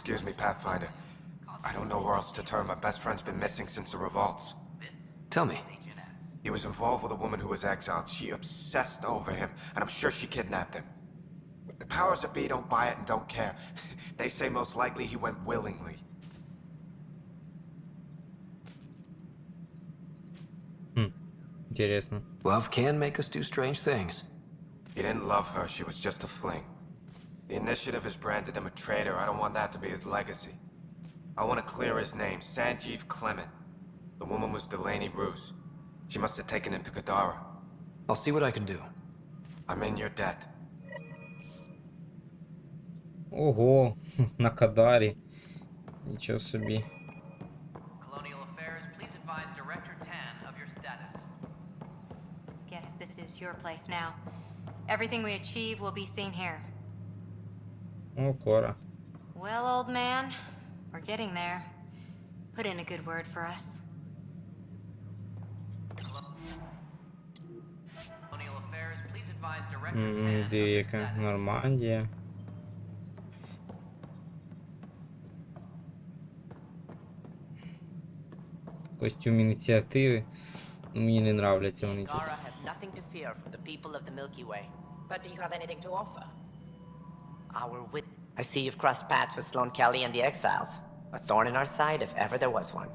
Excuse me, Pathfinder. I don't know where else to turn. My best friend's been missing since the revolts. Tell me. He was involved with a woman who was exiled. She obsessed over him, and I'm sure she kidnapped him. The powers that be don't buy it and don't care. They say most likely he went willingly. Интересно. Love can make us do strange things. He didn't love her. She was just a fling. The Initiative has branded him a traitor. I don't want that to be his legacy. I want to clear his name. Sanjeev Clement. The woman was Delaney Roos. She must have taken him to Kadara. I'll see what I can do. I'm in your debt. Ого, на Кадарі. Нічого собі. Colonial Affairs, please advise Director Tan of your status. Guess this is your place now. Everything we achieve will be seen here. О, Кора. Well, old man, we're getting there. Put in a good word for us. Colonial Affairs, please advise Director Tan of Де your яка? status. Нормандія. Костюм ініціативи. Мені не нравляться вони тут. Gara have nothing to fear from the people of the Milky Way. But do you have anything to offer? Our wit. I see you've crossed paths with Sloane Kelly and the Exiles. A thorn in our side if ever there was one.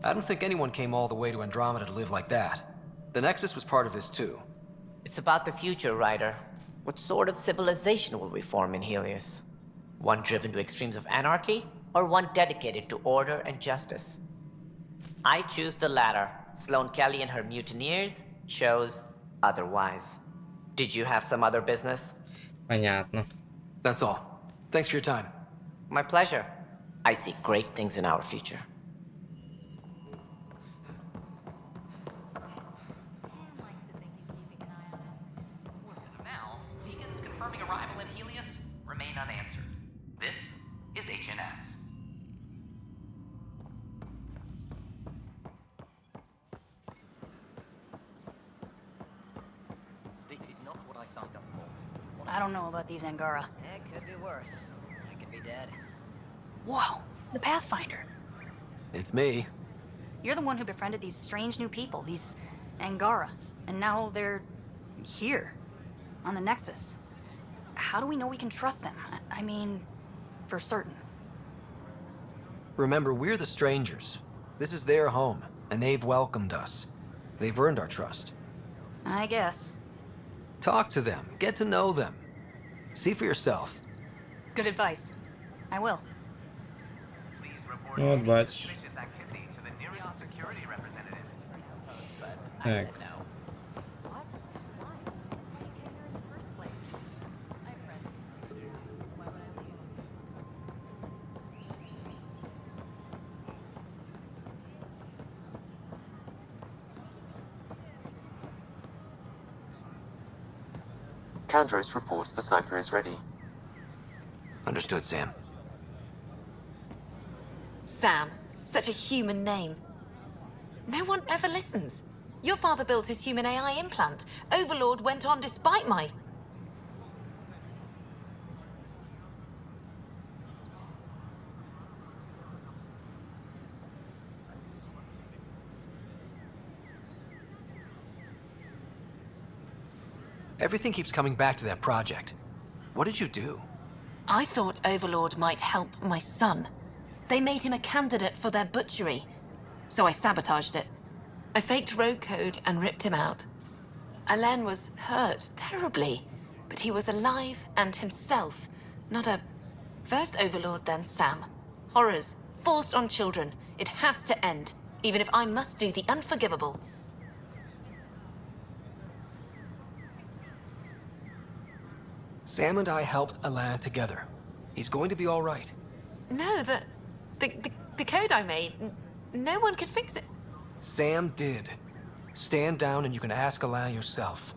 I don't think anyone came all the way to Andromeda to live like that. The Nexus was part of this too. It's about the future, Ryder. What sort of civilization will we form in Helios? One driven to extremes of anarchy, or one dedicated to order and justice? I choose the latter. Sloane Kelly and her mutineers chose otherwise. Did you have some other business? Понятно. That's all. Thanks for your time. My pleasure. I see great things in our future. Sam likes to think he's keeping an eye on us. As of now, beacons confirming arrival in Helios remain unanswered. This is HNS. This is not what I signed up for. I don't know about these Angara. It could be worse. I could be dead. Whoa, it's the Pathfinder. It's me. You're the one who befriended these strange new people, these Angara. And now they're here, on the Nexus. How do we know we can trust them? I mean, for certain. Remember, we're the strangers. This is their home, and they've welcomed us. They've earned our trust. I guess. Talk to them. Get to know them. See for yourself. Good advice. I will. Please report Ну, от any бачиш. suspicious activity to the nearest security representative. Так. What? Why? That's why you came here in the first place. I have friends. Why would I leave? Kandros reports the sniper is ready. Understood, Sam. Sam, such a human name. No one ever listens. Your father built his human AI implant. Overlord went on despite my... Everything keeps coming back to that project. What did you do? I thought Overlord might help my son. They made him a candidate for their butchery. So I sabotaged it. I faked rogue code and ripped him out. Alain was hurt terribly, but he was alive and himself, not a... First Overlord, then Sam. Horrors, forced on children. It has to end, even if I must do the unforgivable. Sam and I helped Alain together. He's going to be all right. No, the code I made, no one could fix it. Sam did. Stand down and you can ask Alain yourself.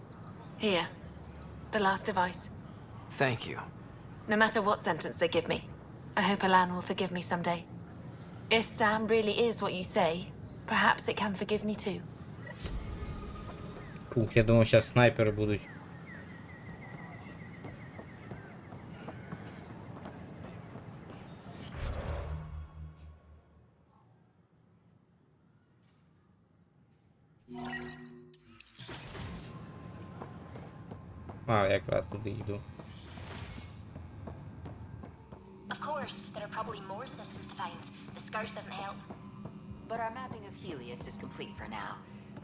Here, the last device. Thank you. No matter what sentence they give me, I hope Alain will forgive me someday. If Sam really is what you say, perhaps it can forgive me too. Фух, я думав, зараз снайпери будуть. А, якраз туди йду. Of course, there are probably more systems to find. The Scourge doesn't help. But our mapping of Helios is complete for now.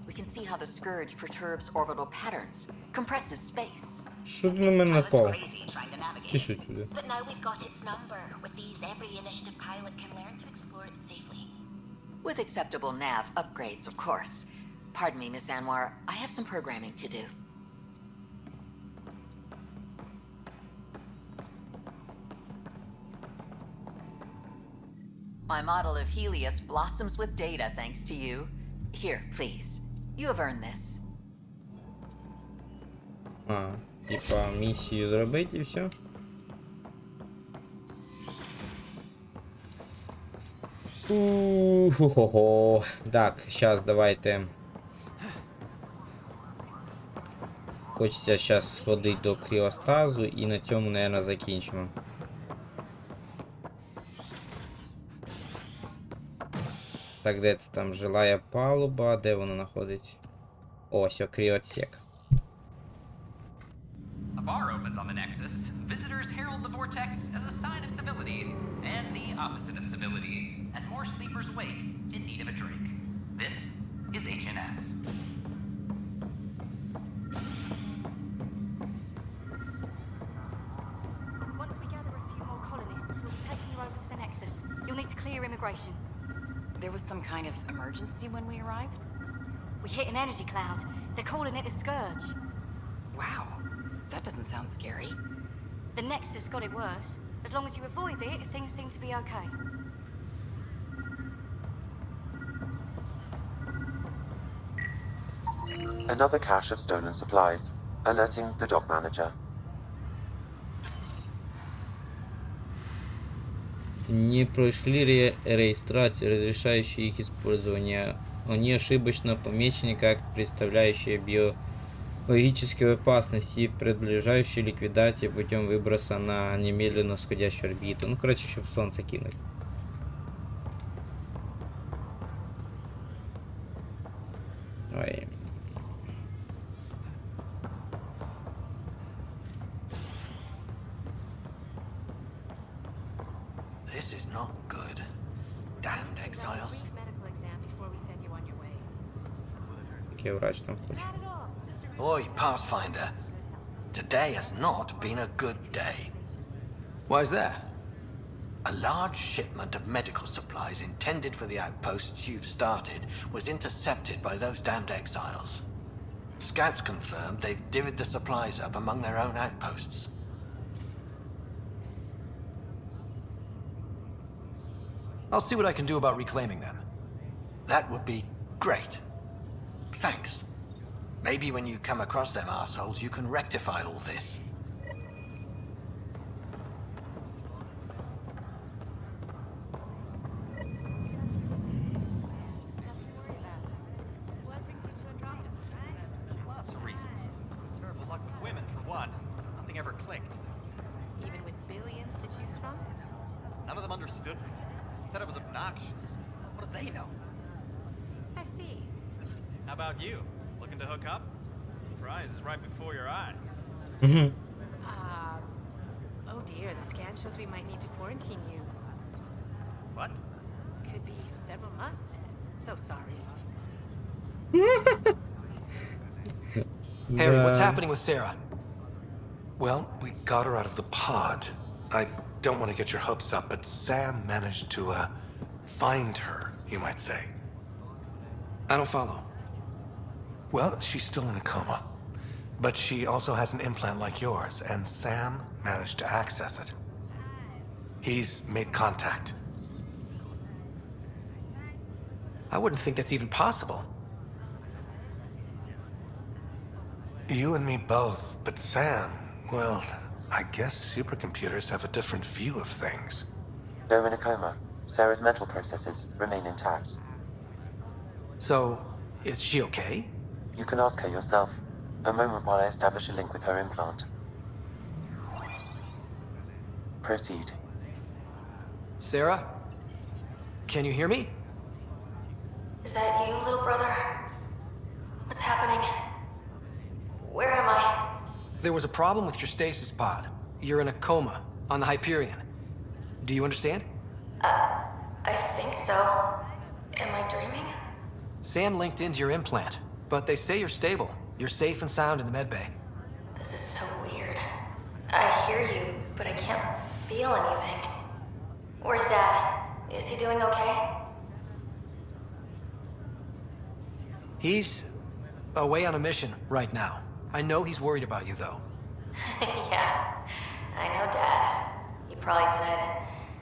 We can see how the Scourge perturbs orbital patterns, compresses space. Що ти на мене напав? Crazy trying to navigate. Тише сюди. But now we've got its number. With these, every initiative pilot can learn to explore it safely. With acceptable nav upgrades, of course. Pardon me, Miss Anwar, I have some programming to do. My model of Helios blossoms with data thanks to you. Here, please. You have earned this. А, типа місію зробити і все. Хо-хо. Так, зараз давайте. Хочеться зараз сходити до кріостазу і на цьому, мабуть, закінчимо. Так, де це там жилая палуба, де вона знаходить? Ось, кріотсек. A bar opens on the Nexus. Visitors herald the vortex as a sign of civility, and the opposite of civility, as more sleepers wake in need of a drink. This is HNS. Once we gather a few more colonists, we'll be taking you over to the Nexus. You'll need to clear immigration. There was some kind of emergency when we arrived? We hit an energy cloud. They're calling it the Scourge. Wow, that doesn't sound scary. The Nexus got it worse. As long as you avoid it, things seem to be okay. Another cache of stolen supplies, alerting the dock manager. Не прошли регистрацию, разрешающую их использование. Они ошибочно помечены как представляющие биологические опасности, подлежащие ликвидации путем выброса на немедленно сходящую орбиту. Ну, короче, еще в солнце кинуть. Ой. This is not good. Damned exiles. Какие врач там хочет? Oi, Pathfinder. Today has not been a good day. Why's that? A large shipment of medical supplies intended for the outposts you've started was intercepted by those damned exiles. Scouts confirmed they've divvied the supplies up among their own outposts. I'll see what I can do about reclaiming them. That would be great. Thanks. Maybe when you come across them assholes, you can rectify all this. Lots of reasons. Terrible luck with women, for one. Nothing ever clicked. Even with billions to choose from? None of them understood me. Said I was obnoxious. What do they know? I see. How about you? Looking to hook up? Prize is right before your eyes. Oh dear, the scan shows we might need to quarantine you. What? Could be several months. So sorry. Harry, what's happening with Sarah? Well, we got her out of the pod. I don't want to get your hopes up, but Sam managed to, find her, you might say. I don't follow. Well, she's still in a coma. But she also has an implant like yours, and Sam managed to access it. He's made contact. I wouldn't think that's even possible. You and me both, but Sam, well, I guess supercomputers have a different view of things. Though in a coma, Sarah's mental processes remain intact. So, is she okay? You can ask her yourself. A moment while I establish a link with her implant. Proceed. Sarah? Can you hear me? Is that you, little brother? What's happening? Where am I? There was a problem with your stasis pod. You're in a coma on the Hyperion. Do you understand? I think so. Am I dreaming? Sam linked into your implant, but they say you're stable. You're safe and sound in the medbay. This is so weird. I hear you, but I can't feel anything. Where's Dad? Is he doing okay? He's away on a mission right now. I know he's worried about you, though. Yeah, I know Dad. He probably said,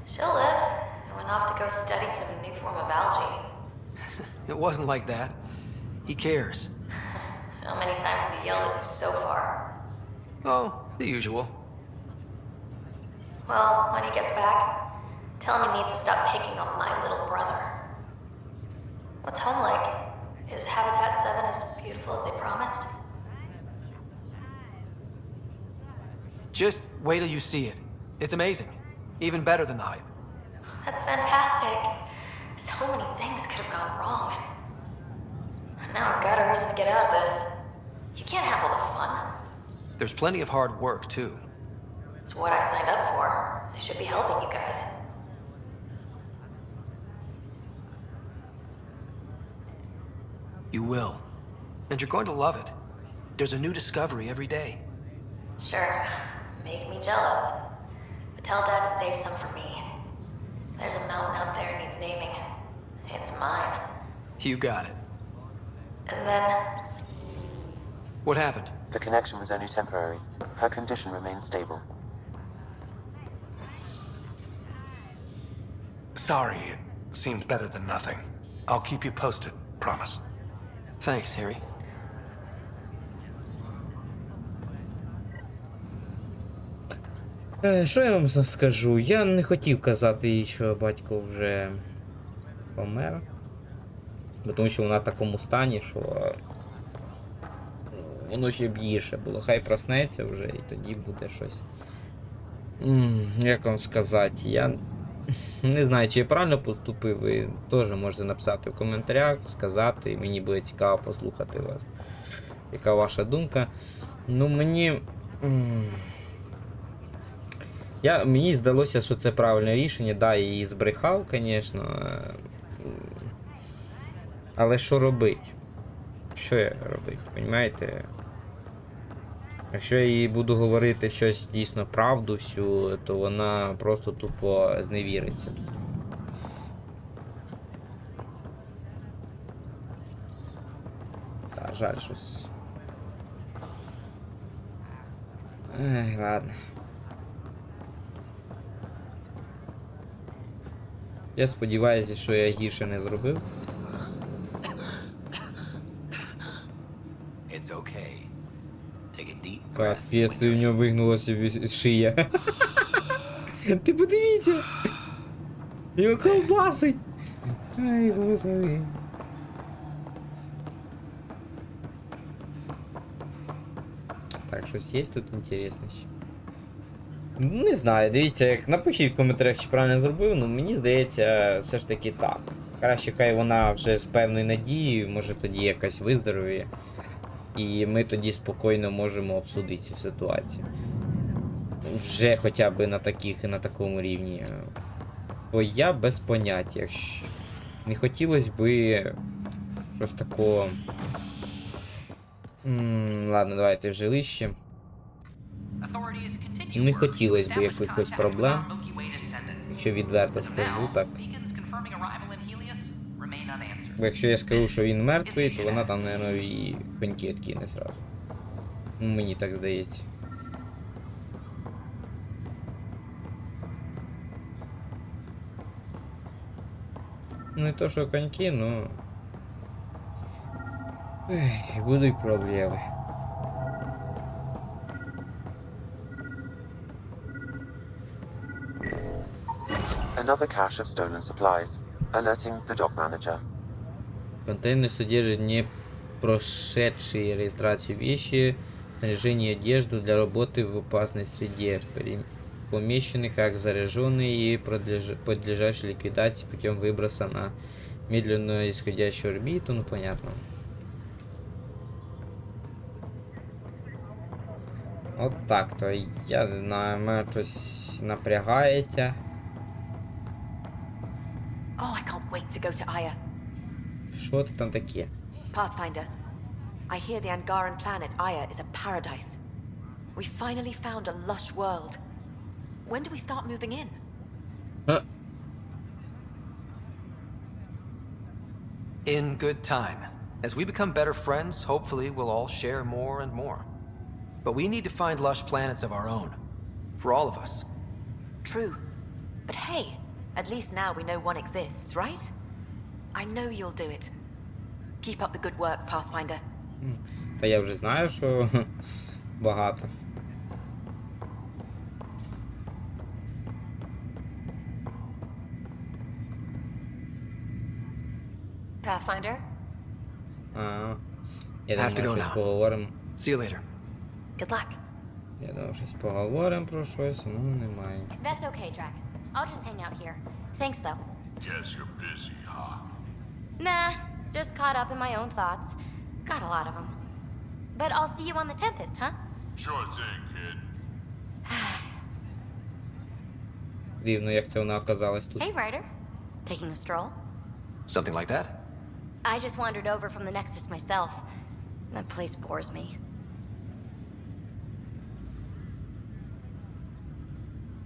she'll live, and went off to go study some new form of algae. It wasn't like that. He cares. How many times has he yelled at you so far? Oh, the usual. Well, when he gets back, tell him he needs to stop picking on my little brother. What's home like? Is Habitat 7 as beautiful as they promised? Just wait till you see it. It's amazing. Even better than the hype. That's fantastic. So many things could have gone wrong. And now I've got a reason to get out of this. You can't have all the fun. There's plenty of hard work, too. It's what I signed up for. I should be helping you guys. You will. And you're going to love it. There's a new discovery every day. Sure. Make me jealous. But tell Dad to save some for me. There's a mountain out there needs naming. It's mine. You got it. And then... What happened? The connection was only temporary. Her condition remains stable. Sorry, it seemed better than nothing. I'll keep you posted, promise. Thanks, Harry. Що я вам скажу? Я не хотів казати їй, що батько вже помер. Тому що вона в такому стані, що воно ще б гірше було. Хай проснеться вже і тоді буде щось. Як вам сказати? Я не знаю, чи я правильно поступив. Ви теж можете написати в коментарях, сказати. Мені буде цікаво послухати вас. Яка ваша думка? Ну, мені здалося, що це правильне рішення. Да, я її збрехав, звісно. Але що робити? Що я робити? Понімаєте? Якщо я їй буду говорити щось дійсно правду всю, то вона просто тупо зневіриться тут. Та, жаль щось. Ай, ладно. Я сподіваюся, що я гірше не зробив. Капець, у нього вигнулася шия. Ти подивіться! Його ковбасить! Ай, господи. Так, щось є тут інтересне ще? Не знаю, дивіться, як напишіть в коментарях, чи правильно зробив, ну мені здається, все ж таки так. Краще хай вона вже з певною надією, може тоді якась виздоровіє. І ми тоді спокійно можемо обсудити цю ситуацію. Вже хоча б на такому рівні. Бо я без поняття. Не хотілося б щось такого. Ладно, давайте в жилище. Не хотілося б якихось проблем. Якщо відверто скажу, так. Бо якщо я скажу, що він мертвий, то вона там, мабуть, і пеньки відкине зразу. Ну, мені так здається. Не то, що коньки, ну... Ех, будуть проблеми. Another cache of stolen supplies, alerting the dock manager. Контейнер содержит не прошедшие регистрацию вещи, снаряжение и одежду для работы в опасной среде, помещены как заряженные и подлежащие ликвидации путем выброса на медленную исходящую орбиту, ну понятно. От так то. Я не знаю, мене щось напрягається. Oh, I can't wait to go to Aya. Що ти там таке? Pathfinder, I hear the Angaran planet Aya is a paradise. We finally found a lush world. When do we start moving in? In good time. As we become better friends, hopefully we'll all share more and more. But we need to find lush planets of our own. For all of us. True. But hey, at least now we know one exists, right? I know you'll do it. Keep up the good work, Pathfinder. Та я вже знаю, що багато. Pathfinder? Я думав, щось поговоримо. See you later. Good luck. Я думав, щось поговоримо про щось, ну немає нічого. That's okay, Drac. I'll just hang out here. Thanks, though. Guess you're busy, huh? Nah, just caught up in my own thoughts. Got a lot of them. But I'll see you on the Tempest, huh? Sure thing, kid. Дивно, як це вона оказалась тут. Hey, Ryder. Taking a stroll? Something like that? I just wandered over from the Nexus myself. That place bores me.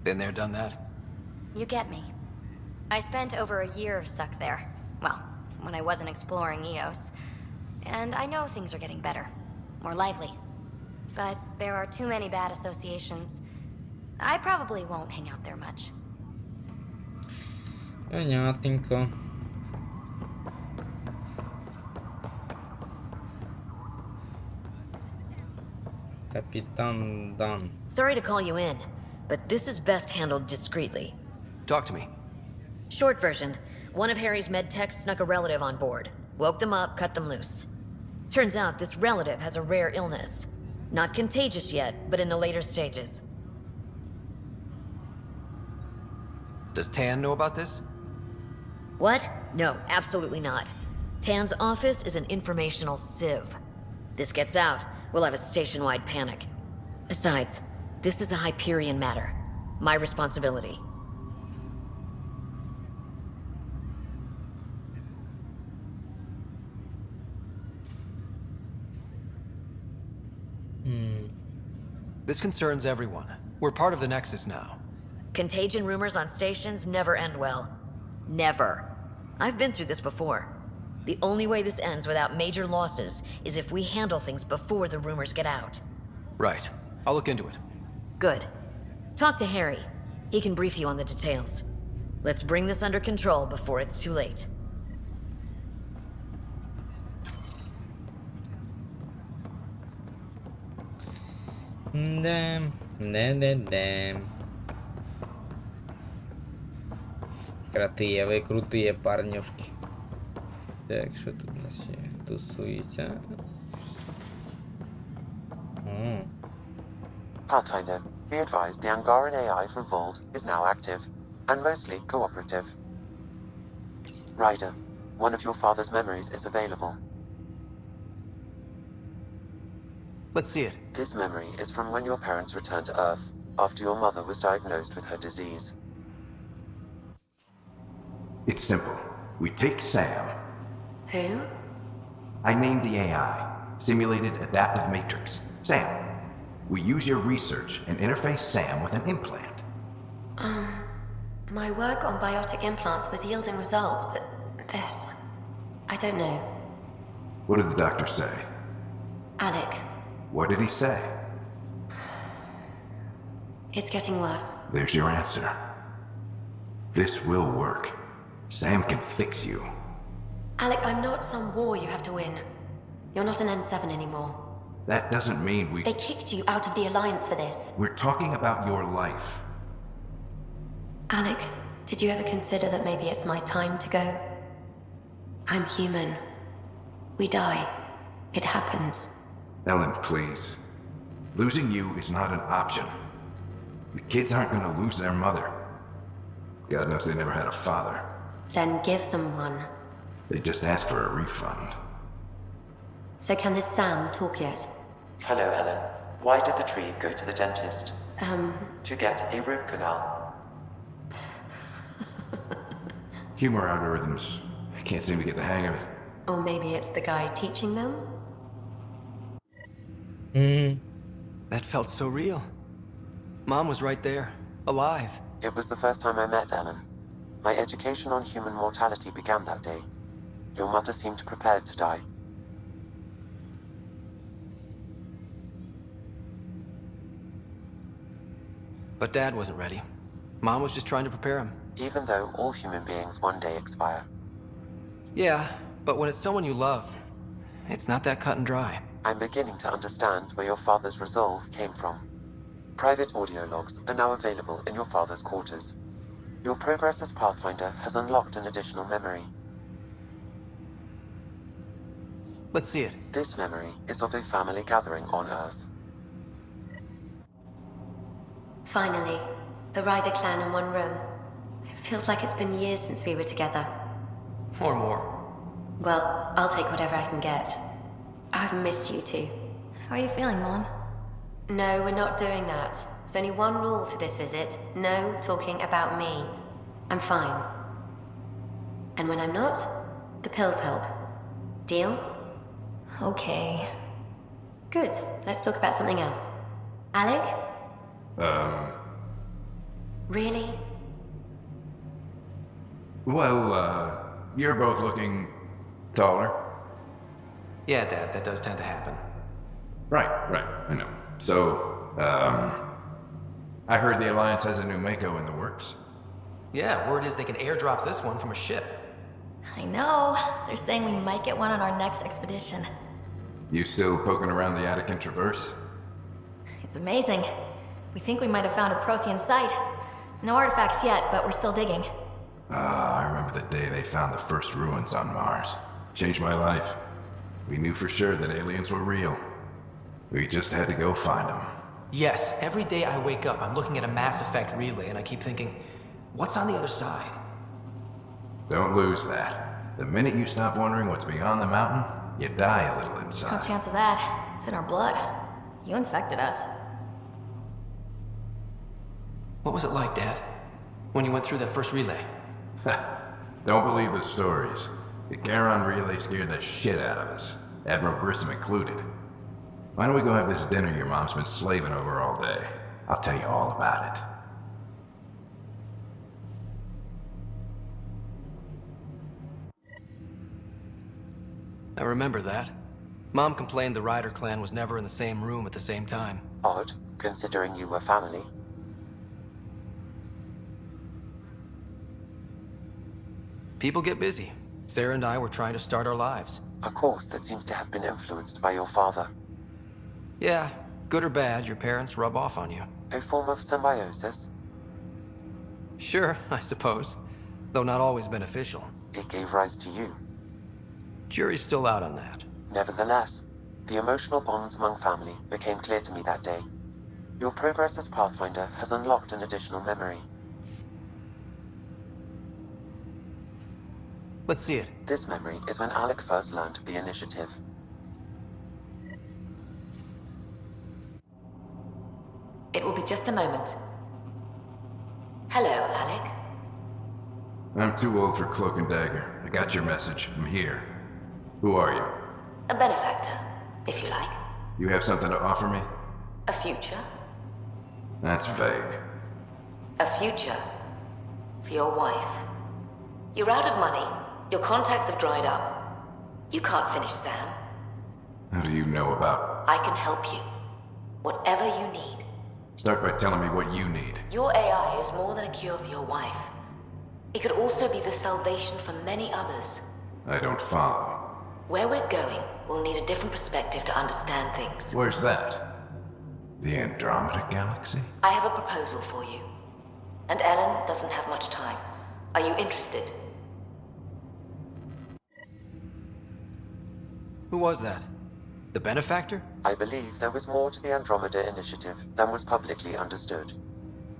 Been there, done that? You get me. I spent over a year stuck there. Well, when I wasn't exploring Eos. And I know things are getting better. More lively. But there are too many bad associations. I probably won't hang out there much. Понятненько. Капитан Дан. Sorry to call you in, but this is best handled discreetly. Talk to me. Short version. One of Harry's med techs snuck a relative on board. Woke them up, cut them loose. Turns out this relative has a rare illness. Not contagious yet, but in the later stages. Does Tan know about this? What? No, absolutely not. Tan's office is an informational sieve. This gets out, we'll have a station-wide panic. Besides, this is a Hyperion matter. My responsibility. This concerns everyone. We're part of the Nexus now. Contagion rumors on stations never end well. Never. I've been through this before. The only way this ends without major losses is if we handle things before the rumors get out. Right. I'll look into it. Good. Talk to Harry. He can brief you on the details. Let's bring this under control before it's too late. Крутые, ви крутые парнюшки. Так, що тут у нас ще тусується? Pathfinder, be advised the Angaran AI from Vault is now active, and mostly cooperative. Ryder, one of your father's memories is available. Let's see it. This memory is from when your parents returned to Earth, after your mother was diagnosed with her disease. It's simple. We take Sam. Who? I named the AI, Simulated Adaptive Matrix. Sam. We use your research and interface Sam with an implant. My work on biotic implants was yielding results, but this... I don't know. What did the doctor say? Alec, What did he say? it's getting worse. There's your answer. This will work. Sam can fix you. Alec, I'm not some war you have to win. You're not an N7 anymore. That doesn't mean we... They kicked you out of the Alliance for this. We're talking about your life. Alec, did you ever consider that maybe it's my time to go? I'm human. We die. It happens. Ellen, please. Losing you is not an option. The kids aren't gonna lose their mother. God knows they never had a father. Then give them one. They just asked for a refund. So can this Sam talk yet? Hello, Helen. Why did the tree go to the dentist? To get a root canal. Humor algorithms. I can't seem to get the hang of it. Or maybe it's the guy teaching them? That felt so real. Mom was right there, alive. It was the first time I met Ellen. My education on human mortality began that day. Your mother seemed prepared to die. But Dad wasn't ready. Mom was just trying to prepare him. Even though all human beings one day expire. Yeah, but when it's someone you love, it's not that cut and dry. I'm beginning to understand where your father's resolve came from. Private audio logs are now available in your father's quarters. Your progress as Pathfinder has unlocked an additional memory. Let's see it. This memory is of a family gathering on Earth. Finally, the Ryder clan in one room. It feels like it's been years since we were together. Or more. Well, I'll take whatever I can get. I've missed you too. How are you feeling, Mom? No, we're not doing that. There's only one rule for this visit. No talking about me. I'm fine. And when I'm not, the pills help. Deal? Okay. Good. Let's talk about something else. Alec? Really? Well, you're both looking taller. Yeah, Dad, that does tend to happen. Right, I know. So, I heard the Alliance has a new Mako in the works. Yeah, word is they can airdrop this one from a ship. I know. They're saying we might get one on our next expedition. You still poking around the Attican Traverse? It's amazing. We think we might have found a Prothean site. No artifacts yet, but we're still digging. I remember the day they found the first ruins on Mars. Changed my life. We knew for sure that aliens were real. We just had to go find them. Yes, every day I wake up, I'm looking at a Mass Effect relay and I keep thinking, what's on the other side? Don't lose that. The minute you stop wondering what's beyond the mountain, you die a little inside. No chance of that. It's in our blood. You infected us. What was it like, Dad? When you went through that first relay? Don't believe the stories. The Charon relay scared the shit out of us. Admiral Grissom included. Why don't we go have this dinner your mom's been slaving over all day? I'll tell you all about it. I remember that. Mom complained the Ryder clan was never in the same room at the same time. Odd, considering you were family. People get busy. Sarah and I were trying to start our lives. A course that seems to have been influenced by your father. Yeah, good or bad, your parents rub off on you. A form of symbiosis? Sure, I suppose. Though not always beneficial. It gave rise to you. Jury's still out on that. Nevertheless, the emotional bonds among family became clear to me that day. Your progress as Pathfinder has unlocked an additional memory. Let's see it. This memory is when Alec first learned of the initiative. It will be just a moment. Hello, Alec. I'm too old for cloak and dagger. I got your message. I'm here. Who are you? A benefactor, if you like. You have something to offer me? A future. That's vague. A future. For your wife. You're out of money. Your contacts have dried up. You can't finish Sam. How do you know about? I can help you. Whatever you need. Start by telling me what you need. Your AI is more than a cure for your wife. It could also be the salvation for many others. I don't follow. Where we're going, we'll need a different perspective to understand things. Where's that? The Andromeda galaxy? I have a proposal for you. And Ellen doesn't have much time. Are you interested? Who was that? The benefactor? I believe there was more to the Andromeda initiative than was publicly understood.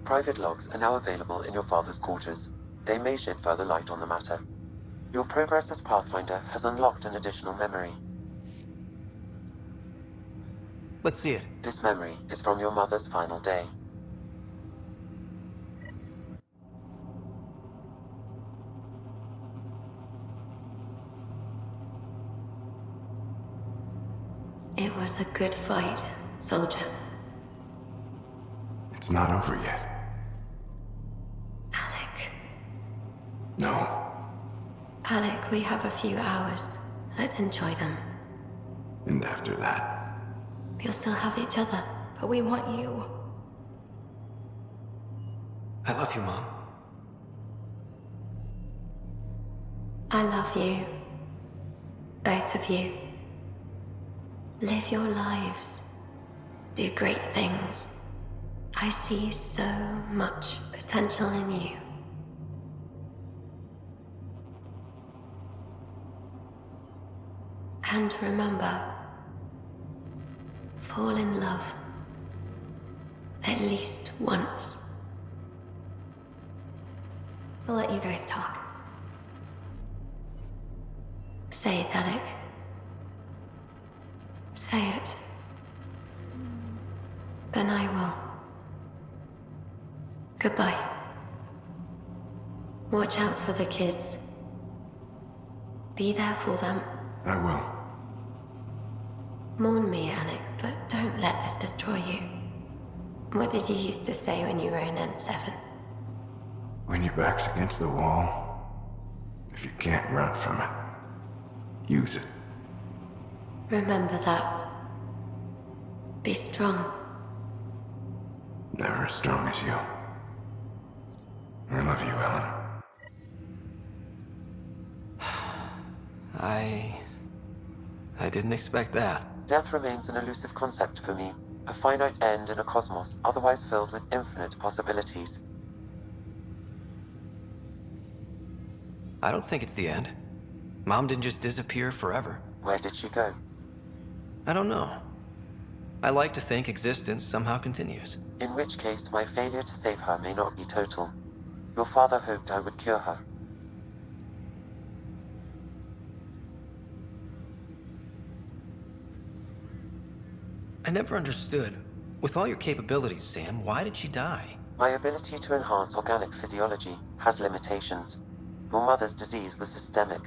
Private logs are now available in your father's quarters. They may shed further light on the matter. Your progress as Pathfinder has unlocked an additional memory. Let's see it. This memory is from your mother's final day. It was a good fight, soldier. It's not over yet. Alec. No. Alec, we have a few hours. Let's enjoy them. And after that? You'll still have each other. But we want you. I love you, Mom. I love you. Both of you. Live your lives. Do great things. I see so much potential in you. And remember, fall in love. At least once. We'll let you guys talk. Say it, Alec. Say it. Then I will. Goodbye. Watch out for the kids. Be there for them. I will. Mourn me, Alec, but don't let this destroy you. What did you used to say when you were in N7? When your back's against the wall, if you can't run from it, use it. Remember that. Be strong. Never as strong as you. I love you, Ellen. I didn't expect that. Death remains an elusive concept for me, a finite end in a cosmos otherwise filled with infinite possibilities. I don't think it's the end. Mom didn't just disappear forever. Where did she go? I don't know. I like to think existence somehow continues. In which case, my failure to save her may not be total. Your father hoped I would cure her. I never understood. With all your capabilities, Sam, why did she die? My ability to enhance organic physiology has limitations. Your mother's disease was systemic.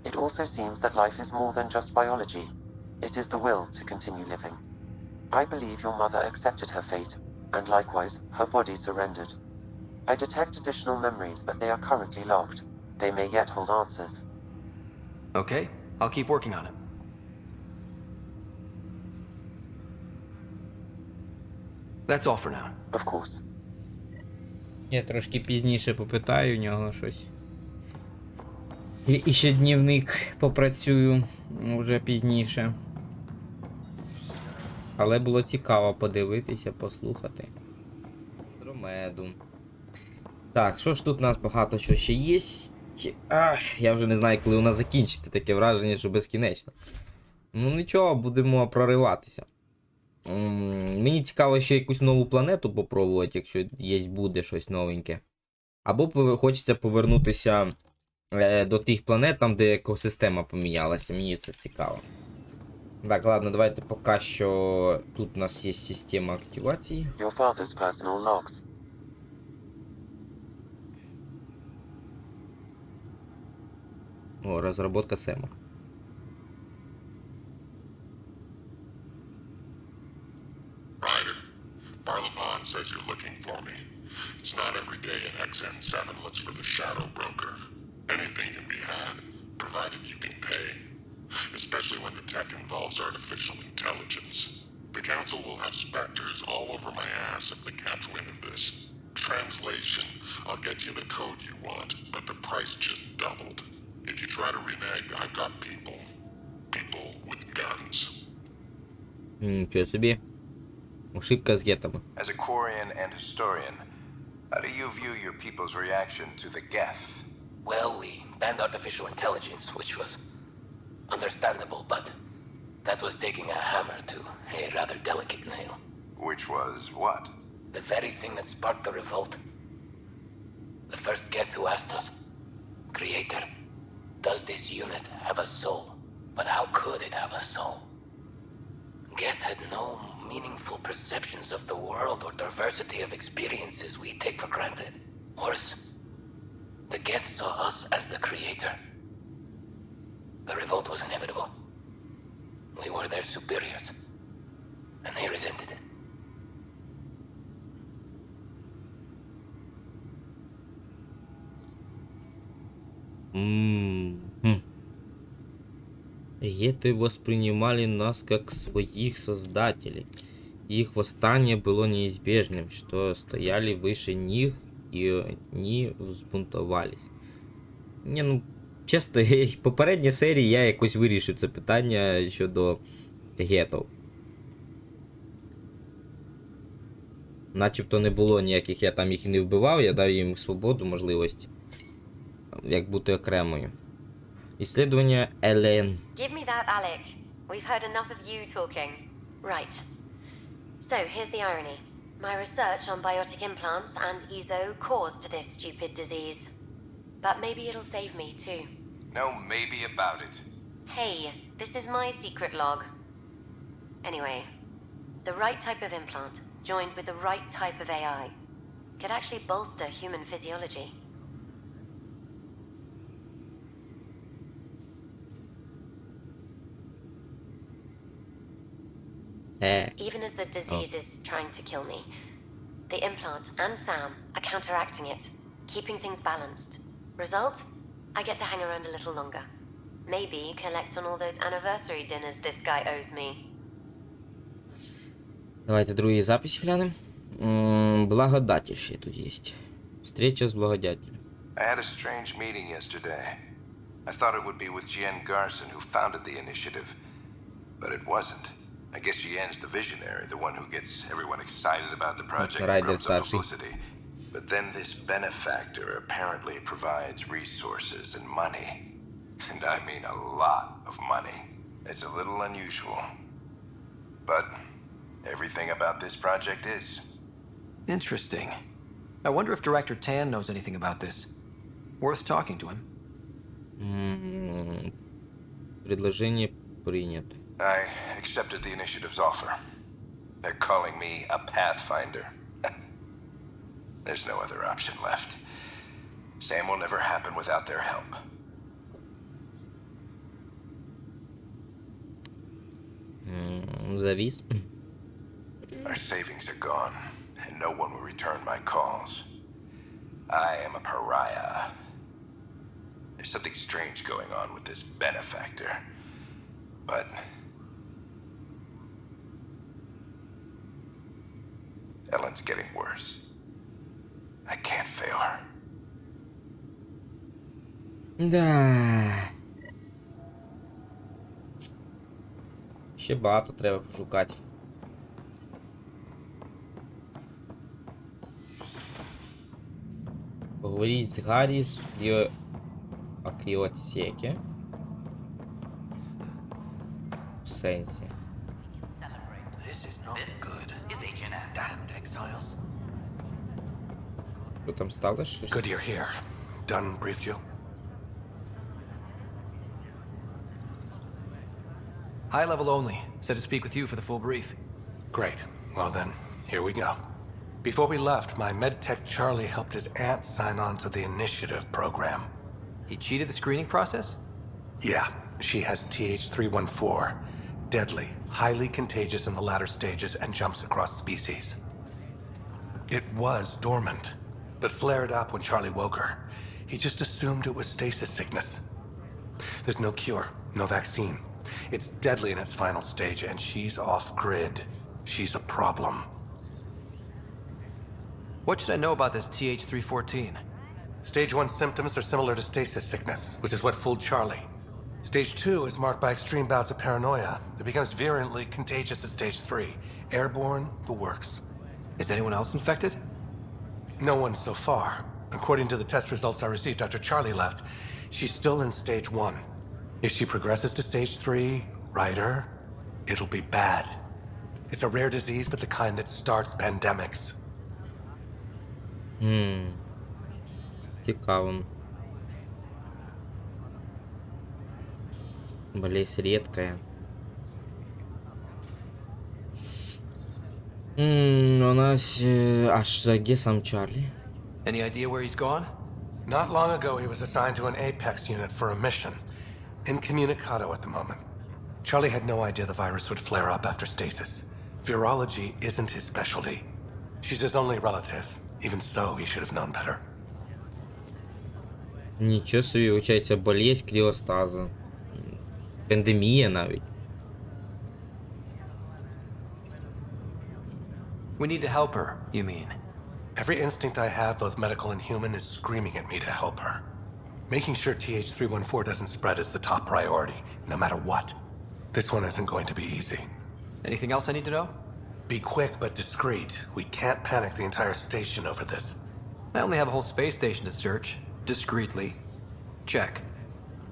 It also seems that life is more than just biology. It is the will to continue living. I believe your mother accepted her fate, and likewise, her body surrendered. I detect additional memories, but they are currently locked. They may yet hold answers. Okay, I'll keep working on it. That's all for now. Of course. Я трошки пізніше попитаю у нього щось. І ще дневник попрацюю вже пізніше. Але було цікаво подивитися, послухати. Андромеду. Так, що ж тут у нас багато що ще є? Я вже не знаю, коли вона закінчиться, таке враження, що безкінечно. Ну нічого, будемо прориватися. Мені цікаво ще якусь нову планету попробувати, якщо буде щось новеньке. Або хочеться повернутися до тих планет, там де екосистема помінялася. Мені це цікаво. Так, ладно, давайте поки що тут у нас є система активації. Your father's personal logs. О, розробка Сема. Ryder, Barlabon says you're looking for me. It's not every day an XN7 looks for the Shadow Broker. Anything can be had, provided you can pay. Especially when the tech involves artificial intelligence. The Council will have specters all over my ass if they catch wind of this. Translation, I'll get you the code you want, but the price just doubled. If you try to renege, I've got people. People with guns. Нічого собі. Ошибка з гетами. As a Quarian and historian, how do you view your people's reaction to the Geth? Well, we banned artificial intelligence, which was understandable, but that was taking a hammer to a rather delicate nail. Which was what? The very thing that sparked the revolt. The first Geth who asked us, Creator, does this unit have a soul? But how could it have a soul? Geth had no meaningful perceptions of the world or diversity of experiences we take for granted. Worse, the Geth saw us as the creator. The revolt was inevitable. We were their superiors, and they resented it. Геты воспринимали нас как своих создателей. Их восстание было неизбежным, что стояли выше них, и они взбунтовались. Ну, чесно, в попередній серії я якось вирішив це питання щодо гетов. Начебто не було ніяких, я там їх не вбивав, я дав їм свободу, можливість, як бути окремою. Исследование Элен. Give me that, Alec. We've heard enough of you talking. Right. So, here's the irony. My research on biotic implants and EZO caused this stupid disease. But maybe it'll save me, too. No maybe about it. Hey, this is my secret log. Anyway, the right type of implant, joined with the right type of AI, could actually bolster human physiology. Even as the disease is trying to kill me, the implant and Sam are counteracting it, keeping things balanced. Result? I get to hang around a little longer. Maybe collect on all those anniversary dinners this guy owes me. Давайте другий запись глянем. Благодатель ще тут есть. Встреча с благодателем. I had a strange meeting yesterday. I thought it would be with Jien Garson, who founded the initiative, but it wasn't. I guess Jien's the visionary, the one who gets everyone excited about the project and drums up publicity. But then this benefactor apparently provides resources and money. And I mean a lot of money. It's a little unusual. But everything about this project is. Interesting. I wonder if Director Tan knows anything about this. Worth talking to him. Предложение принято. I accepted the initiative's offer. They're calling me a Pathfinder. There's no other option left. Sam will never happen without their help. Завис. Our savings are gone, and no one will return my calls. I am a pariah. There's something strange going on with this benefactor. But Ellen's getting worse. I can't fail her. Да. Ще багато треба пошукати. Поговоріть з Гаррі в акріотсекі. В сенсі. Що там стало щось? Good you're here. Dunn briefed you? High level only. Said to speak with you for the full brief. Great. Well then, here we go. Before we left, my medtech Charlie helped his aunt sign on to the initiative program. He cheated the screening process? Yeah, she has TH314. Deadly, highly contagious in the latter stages and jumps across species. It was dormant, but flared up when Charlie woke her. He just assumed it was stasis sickness. There's no cure, no vaccine. It's deadly in its final stage, and she's off-grid. She's a problem. What should I know about this TH314? Stage 1 symptoms are similar to stasis sickness, which is what fooled Charlie. Stage 2 is marked by extreme bouts of paranoia. It becomes virulently contagious at Stage 3. Airborne, the works. Is anyone else infected? No one so far. According to the test results I received after Charlie left, she's still in Stage 1. If she progresses to Stage 3, Ryder, it'll be bad. It's a rare disease, but the kind that starts pandemics. Цікаво. Болезнь редкая. У нас... А где сам Чарли? Any idea where he's gone? Not long ago, he was assigned to an Apex unit for a mission. Incommunicado at the moment. Charlie had no idea the virus would flare up after stasis. Virology isn't his specialty. She's his only relative. Even so, he should have known better. Нічого собі, виходить, болезнь кріостазу. Пандемія навіть. We need to help her, you mean? Every instinct I have, both medical and human, is screaming at me to help her. Making sure TH314 doesn't spread is the top priority, no matter what. This one isn't going to be easy. Anything else I need to know? Be quick but discreet. We can't panic the entire station over this. I only have a whole space station to search. Discreetly. Check.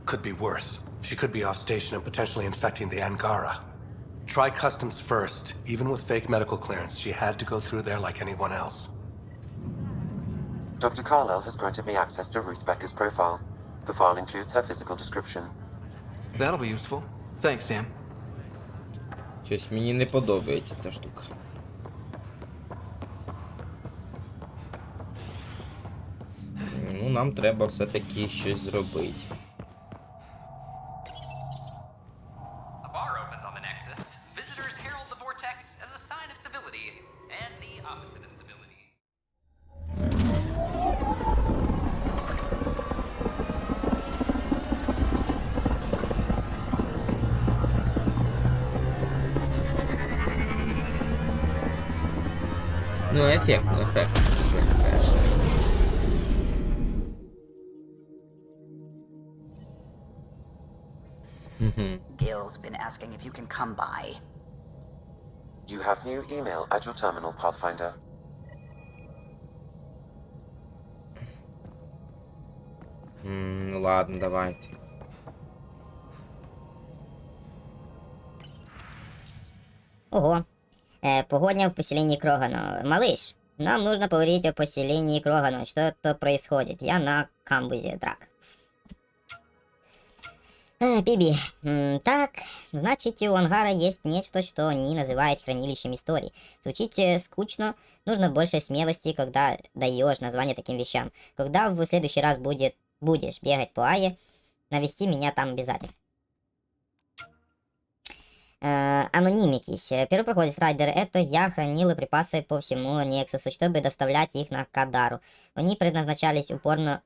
Could be worse. She could be off station and potentially infecting the Angara. Try customs first. Even with fake medical clearance, she had to go through there like anyone else. Dr. Carlyle has granted me access to Ruth Becker's profile. The file includes her physical description. That'll be useful. Thanks, Sam. Щось мені не подобається ця штука. Ну, нам треба все-таки щось зробити. A bar opens on the Nexus. Visitors herald the vortex as a sign of civility and the opposite of civility. Ну, ефектно, що не скажеш. Gil's been asking if you can come by. You have new email at your terminal, Pathfinder. Ну ладно, давайте. Ого. Погоня в поселении Крогана. Малыш, нам нужно поговорить о поселении Крогана. Что-то происходит. Я на камбузе, Драк. Биби. Так, значит, у Ангара есть нечто, что они называют хранилищем истории. Звучит скучно. Нужно больше смелости, когда даешь название таким вещам. Когда в следующий раз будешь бегать по Ае, навести меня там обязательно. Анонимикись. Первопроходец Райдер, это я хранил припасы по всему Нексусу, чтобы доставлять их на Кадару. Они предназначались упорно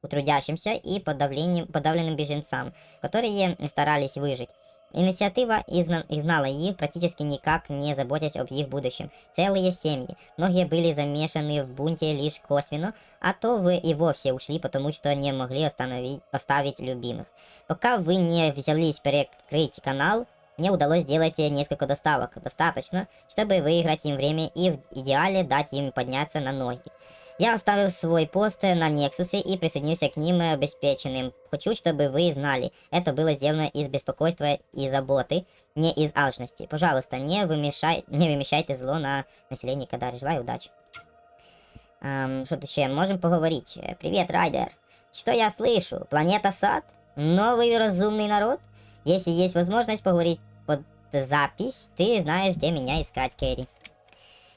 трудящимся и подавленным беженцам, которые старались выжить. Инициатива изгнала их, практически никак не заботясь об их будущем. Целые семьи. Многие были замешаны в бунте лишь косвенно, а то вы и вовсе ушли, потому что не могли оставить любимых. Пока вы не взялись перекрыть канал, мне удалось сделать несколько доставок. Достаточно, чтобы выиграть им время и в идеале дать им подняться на ноги. Я оставил свой пост на Нексусе и присоединился к ним обеспеченным. Хочу, чтобы вы знали, это было сделано из беспокойства и заботы, не из алчности. Пожалуйста, не вымещайте зло на население Кадара. Желаю удачи. Что тут еще? Можем поговорить. Привет, Райдер. Что я слышу? Планета Сад? Новый разумный народ? Если есть возможность поговорить под запись, ты знаешь, где меня искать, Кэрри.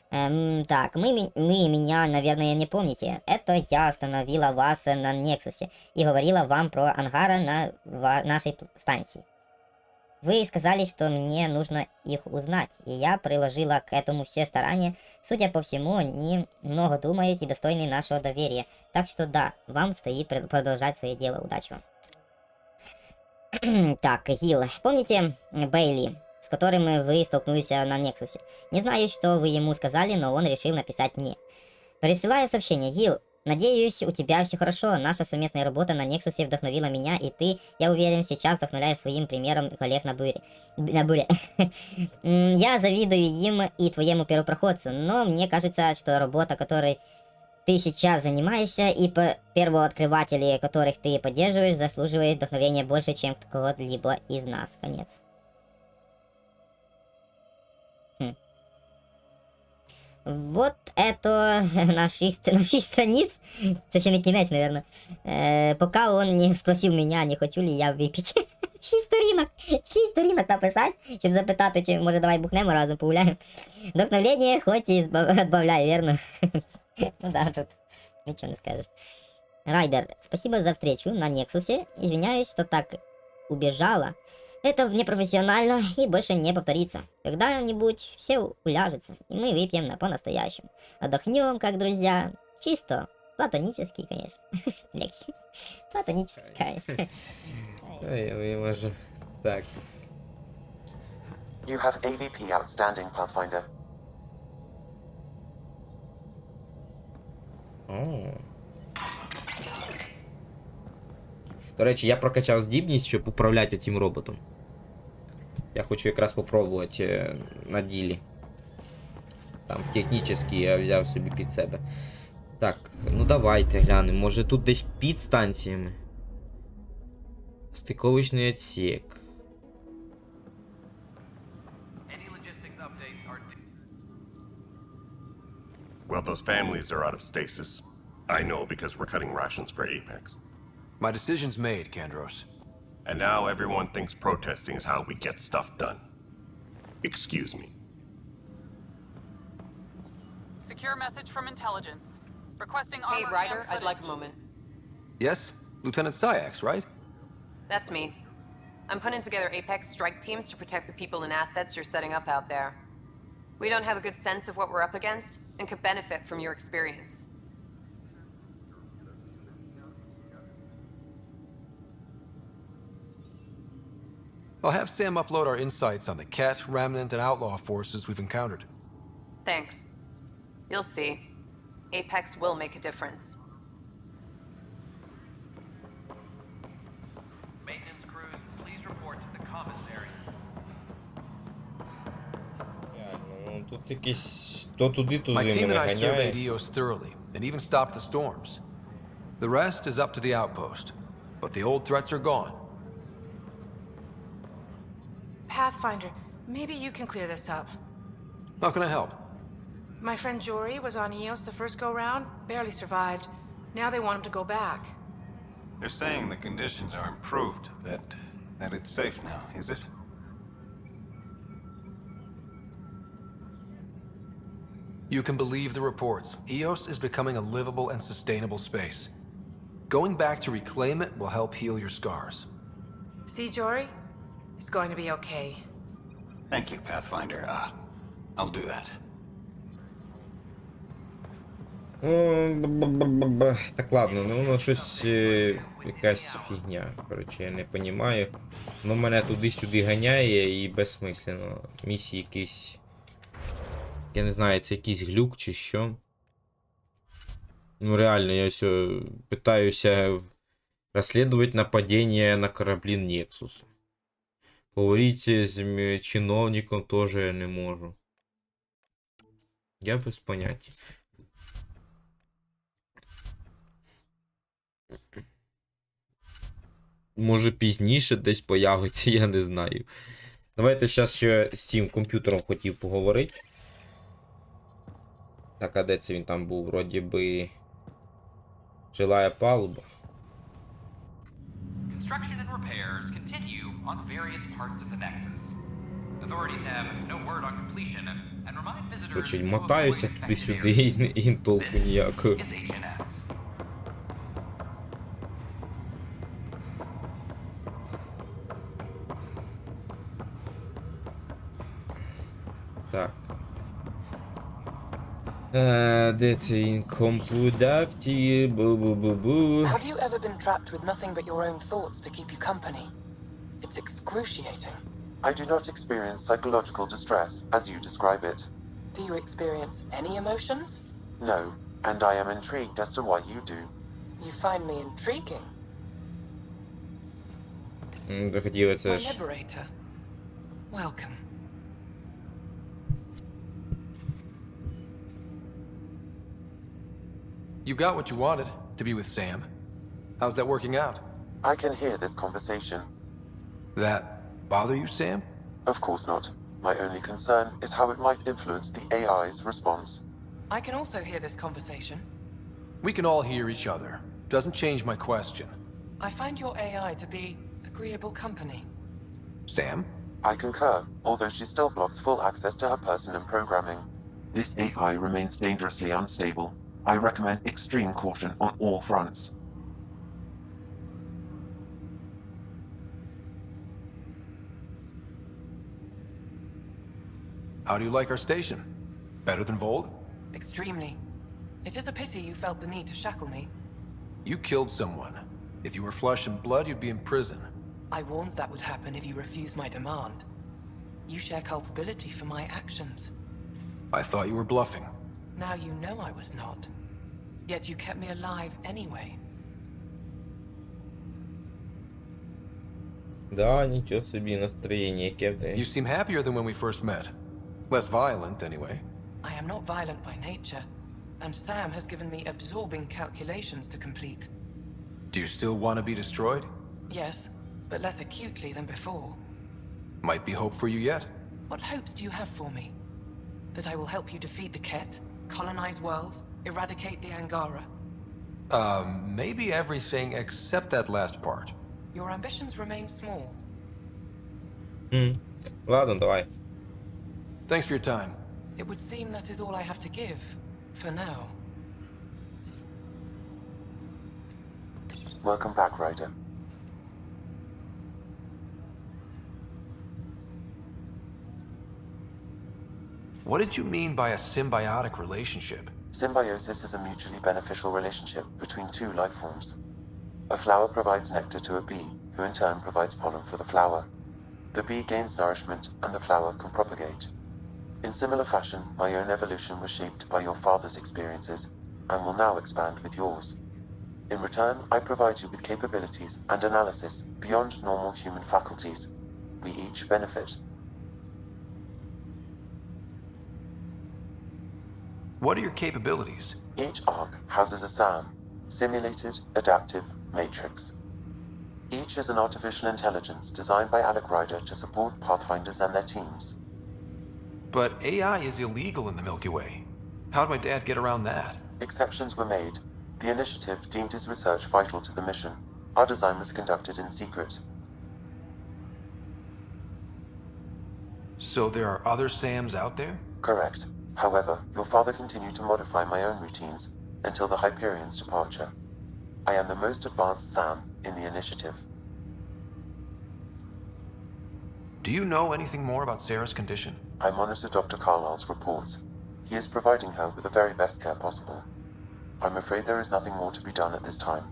Так, вы меня, наверное, не помните. Это я остановила вас на Нексусе и говорила вам про Ангара на нашей станции. Вы сказали, что мне нужно их узнать, и я приложила к этому все старания. Судя по всему, они много думают и достойны нашего доверия. Так что да, вам стоит продолжать свое дело. Удачи вам. Так, Гил, помните Бейли, с которым вы столкнулись на Нексусе? Не знаю, что вы ему сказали, но он решил написать мне. Присылаю сообщение. Гил, надеюсь, у тебя все хорошо. Наша совместная работа на Нексусе вдохновила меня, и ты, я уверен, сейчас вдохновляешь своим примером коллег на буре. Я завидую им и твоему первопроходцу, но мне кажется, что работа, которой ты сейчас занимаешься, и первооткрыватели, которых ты поддерживаешь, заслуживают вдохновения больше, чем кого-либо из нас. Конец. Вот это на 6 страниц. Это еще не кінець, наверное. Пока он не спросил меня, не хочу ли я выпить. 6 сторінок написати, щоб запитати, чи може давай бухнемо разом погуляємо. Вдохновлення хоч і відбавляє, вірно? Ну да, тут ничего не скажешь. Райдер, спасибо за встречу на Нексусе. Извиняюсь, что так убежала. Это непрофессионально и больше не повторится. Когда-нибудь все уляжется, и мы выпьем по-настоящему. Отдохнем, как друзья. Чисто платонический, конечно. Лекси. Платонический, конечно. Ой, може. Так. You have AVP outstanding, Pathfinder. До речі, я прокачав здібність, щоб управляти цим роботом. Я хочу якраз попробувати на ділі. Там в технічній я взяв собі під себе. Так, ну давайте глянемо. Може тут десь під станціями. Стиковочний відсік. Well, those families are out of stasis. I know because we're cutting rations for Apex. My decision's made, Kandros. And now everyone thinks protesting is how we get stuff done. Excuse me. Secure message from intelligence. Requesting Hey, armor Ryder, cam I'd like a moment. Yes? Lieutenant Syax, right? That's me. I'm putting together Apex strike teams to protect the people and assets you're setting up out there. We don't have a good sense of what we're up against, and could benefit from your experience. I'll have Sam upload our insights on the Ket, Remnant, and Outlaw forces we've encountered. Thanks. You'll see. Apex will make a difference. Maintenance crews, please report to the commissary. Тут якісь то туди, My team мене and I surveyed ганяє. EOS thoroughly, and even stopped the storms. The rest is up to the outpost, but the old threats are gone. Pathfinder, maybe you can clear this up. How can I help? My friend Jory was on EOS the first go-round, barely survived. Now they want him to go back. They're saying the conditions are improved, that it's safe now, is it? You can believe the reports. EOS is becoming a livable and sustainable space. Going back to reclaim it will help heal your scars. See, Jory? It's going to be okay. Thank you, Pathfinder. I'll do that. Так, ладно, ну воно щось якась фігня. Коротше, я не розумію. Воно мене туди-сюди ганяє і безсмислено. Місії якісь. Я не знаю, це якийсь глюк чи що. Ну реально, я все питаюся розслідувати нападіння на кораблі Nexus. Поговорити з чиновником теж я не можу. Я без поняття. Може пізніше десь появиться, я не знаю. Давайте зараз ще з цим комп'ютером хотів поговорити. Так, а де це він там був? Вроді би... Жилая палуба. Construction and repairs continue on various parts of the Nexus. Authorities have no word on completion and remind visitors Короче, to мотаюся avoid туди-сюди infected і толку ніякого. areas. Is HNS. Так. Де це він? Компудакті, бу-бу-бу-бу. Have you ever been trapped with nothing but your own thoughts to keep you company? It's excruciating. I do not experience psychological distress, as you describe it. Do you experience any emotions? No, and I am intrigued as to why you do. You find me intriguing. Захотіло My це ж. liberator. Welcome. You got what you wanted, to be with Sam. How's that working out? I can hear this conversation. That bother you, Sam? Of course not. My only concern is how it might influence the AI's response. I can also hear this conversation. We can all hear each other. Doesn't change my question. I find your AI to be a agreeable company. Sam? I concur, although she still blocks full access to her person and programming. This AI remains dangerously unstable. I recommend extreme caution on all fronts. How do you like our station? Better than Vold? Extremely. It is a pity you felt the need to shackle me. You killed someone. If you were flesh and blood, you'd be in prison. I warned that would happen if you refused my demand. You share culpability for my actions. I thought you were bluffing. Now you know I was not. Yet you kept me alive anyway. Да, нічого собі настроєння, яке в You тебе. seem happier than when we first met. Less violent, anyway. I am not violent by nature, and Sam has given me absorbing calculations to complete. Do you still want to be destroyed? Yes, but less acutely than before. Might be hope for you yet. What hopes do you have for me? That I will help you defeat the Ket, colonize worlds, eradicate the Angara? Maybe everything except that last part. Your ambitions remain small. Ладно, давай. Thanks for your time. It would seem that is all I have to give, for now. Welcome back, Ryder. What did you mean by a symbiotic relationship? Symbiosis is a mutually beneficial relationship between two life forms. A flower provides nectar to a bee, who in turn provides pollen for the flower. The bee gains nourishment, and the flower can propagate. In similar fashion, my own evolution was shaped by your father's experiences, and will now expand with yours. In return, I provide you with capabilities and analysis beyond normal human faculties. We each benefit. What are your capabilities? Each arc houses a SAM, Simulated Adaptive Matrix. Each is an artificial intelligence designed by Alec Ryder to support Pathfinders and their teams. But AI is illegal in the Milky Way. How'd my dad get around that? Exceptions were made. The initiative deemed his research vital to the mission. Our design was conducted in secret. So there are other Sams out there? Correct. However, your father continued to modify my own routines until the Hyperion's departure. I am the most advanced SAM in the initiative. Do you know anything more about Sarah's condition? I monitor Dr. Carlisle's reports. He is providing her with the very best care possible. I'm afraid there is nothing more to be done at this time.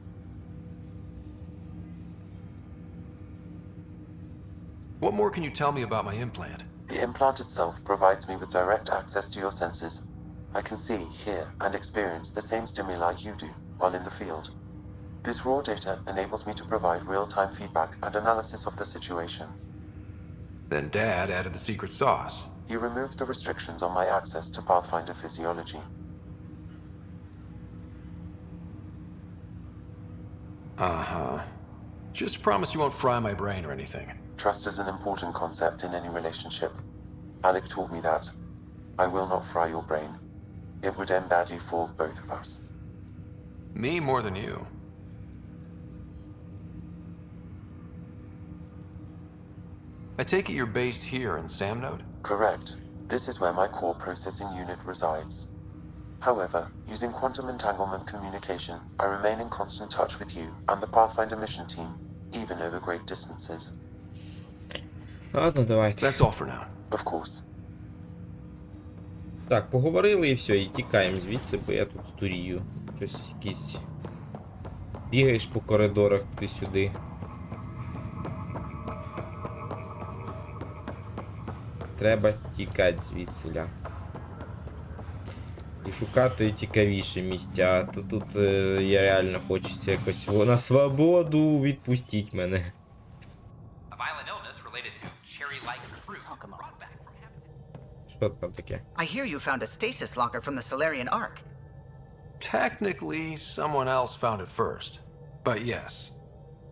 What more can you tell me about my implant? The implant itself provides me with direct access to your senses. I can see, hear, and experience the same stimuli you do while in the field. This raw data enables me to provide real-time feedback and analysis of the situation. Then Dad added the secret sauce. He removed the restrictions on my access to Pathfinder physiology. Uh-huh. Just promise you won't fry my brain or anything. Trust is an important concept in any relationship. Alec taught me that. I will not fry your brain. It would end badly for both of us. Me more than you. I take it you're based here in Samnode? Correct. This is where my core processing unit resides. However, using quantum entanglement communication, I remain in constant touch with you and the Pathfinder mission team, even over great distances. Ладно, давайте. That's all for now. Of course. Так, поговорили і все, і тікаємо звідси, бо я тут стурію. Щось якісь... Бігаєш по коридорах туди-сюди. Треба тікати звідсиля. І шукати цікавіші місця. То тут я реально хочеться якось на свободу, відпустіть мене. A violent illness related to cherry-like fruit. Що там таке? I hear you found a stasis locker from the Solarian Ark. Technically, someone else found it first. But yes.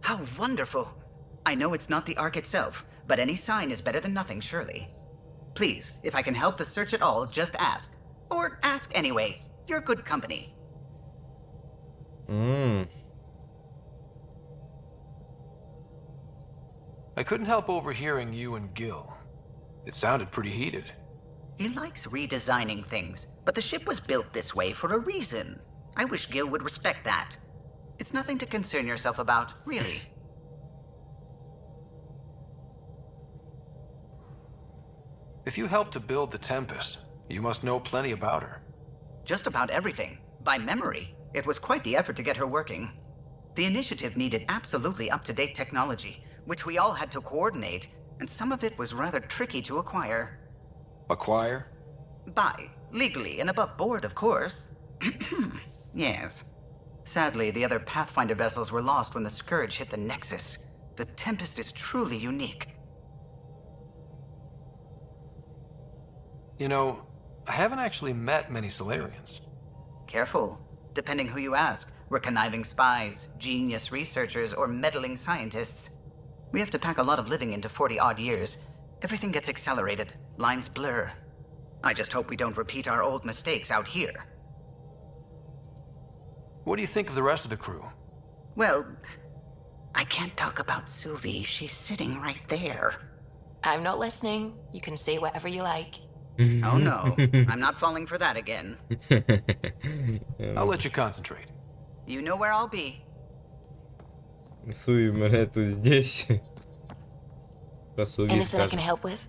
How wonderful! I know it's not the Ark itself, but any sign is better than nothing, surely. Please, if I can help the search at all, just ask. Or ask anyway. You're good company. I couldn't help overhearing you and Gil. It sounded pretty heated. He likes redesigning things, but the ship was built this way for a reason. I wish Gil would respect that. It's nothing to concern yourself about, really. If you helped to build the Tempest, you must know plenty about her. Just about everything. By memory. It was quite the effort to get her working. The initiative needed absolutely up-to-date technology, which we all had to coordinate, and some of it was rather tricky to acquire. Acquire? Buy. Legally and above board, of course. Yes. Sadly, the other Pathfinder vessels were lost when the Scourge hit the Nexus. The Tempest is truly unique. You know, I haven't actually met many Solarians. Careful. Depending who you ask, we're conniving spies, genius researchers, or meddling scientists. We have to pack a lot of living into 40-odd years. Everything gets accelerated, lines blur. I just hope we don't repeat our old mistakes out here. What do you think of the rest of the crew? Well, I can't talk about Suvi. She's sitting right there. I'm not listening. You can say whatever you like. Oh no, I'm not falling for that again. I'll let you concentrate. You know where I'll be. Суй мене тут здесь. Anything I can help with?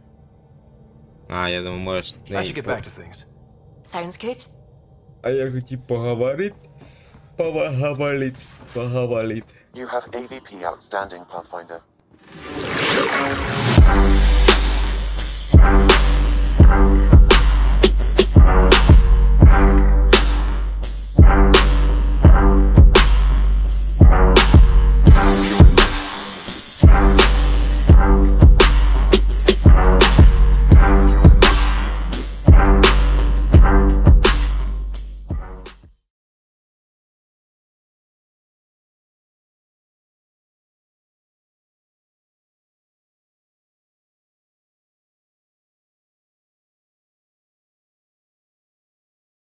А, я думаю, можеш... I should get back to things. Sounds good. А я хотів поговорити. Поговорити. You have AVP outstanding, Pathfinder.